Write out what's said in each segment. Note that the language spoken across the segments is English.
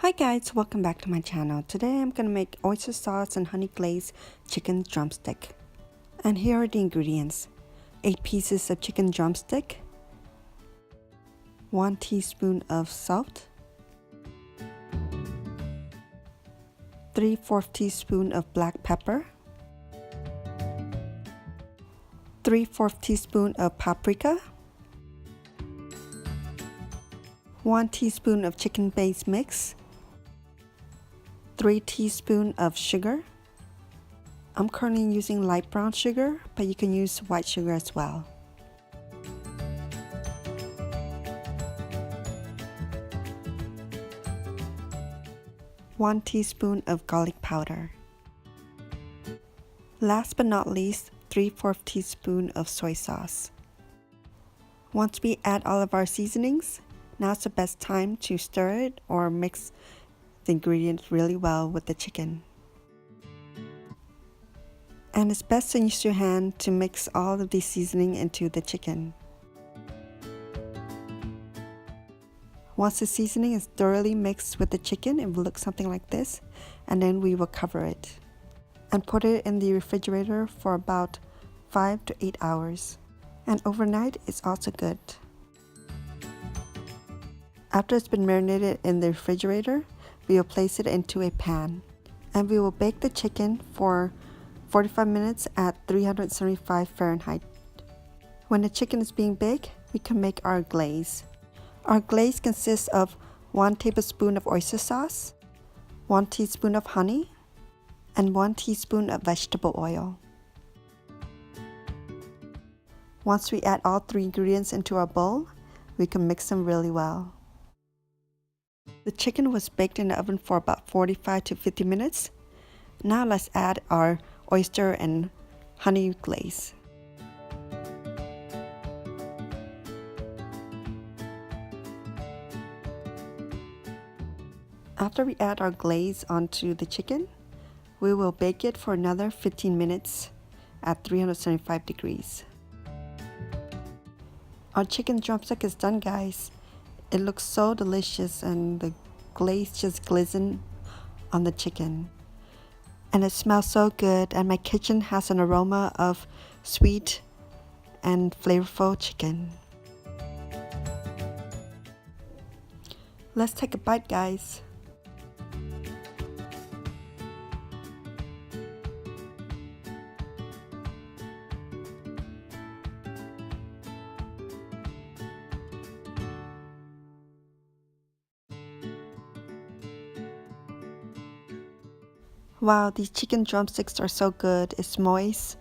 Hi guys, welcome back to my channel. Today I'm gonna make oyster sauce and honey glazed chicken drumstick. And here are the ingredients. 8 pieces of chicken drumstick, 1 teaspoon of salt, 3/4 teaspoon of black pepper, 3/4 teaspoon of paprika, 1 teaspoon of chicken base mix, 3 teaspoons of sugar. I'm currently using light brown sugar, but you can use white sugar as well. One teaspoon of garlic powder. Last but not least, 3/4 teaspoon of soy sauce. Once we add all of our seasonings, now's the best time to stir it or mix the ingredients really well with the chicken. And it's best to use your hand to mix all of the seasoning into the chicken. Once the seasoning is thoroughly mixed with the chicken, it will look something like this, and then we will cover it and put it in the refrigerator for about 5 to 8 hours. And overnight is also good. After it's been marinated in the refrigerator, we will place it into a pan, and we will bake the chicken for 45 minutes at 375 Fahrenheit. When the chicken is being baked, we can make our glaze. Our glaze consists of 1 tablespoon of oyster sauce, 1 teaspoon of honey, and 1 teaspoon of vegetable oil. Once we add all 3 ingredients into our bowl, we can mix them really well. The chicken was baked in the oven for about 45 to 50 minutes. Now let's add our oyster and honey glaze. After we add our glaze onto the chicken, we will bake it for another 15 minutes at 375 degrees. Our chicken drumstick is done, guys. It looks so delicious, and the glaze just glistened on the chicken. And it smells so good, and my kitchen has an aroma of sweet and flavorful chicken. Let's take a bite, guys. Wow, these chicken drumsticks are so good. It's moist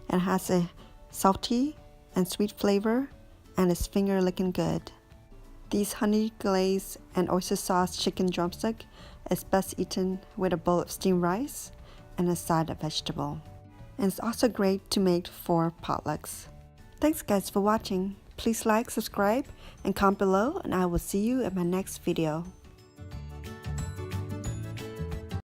and has a salty and sweet flavor, and it's finger licking good. These honey glaze and oyster sauce chicken drumstick is best eaten with a bowl of steamed rice and a side of vegetable. And it's also great to make for potlucks. Thanks guys for watching. Please like, subscribe, and comment below, and I will see you in my next video.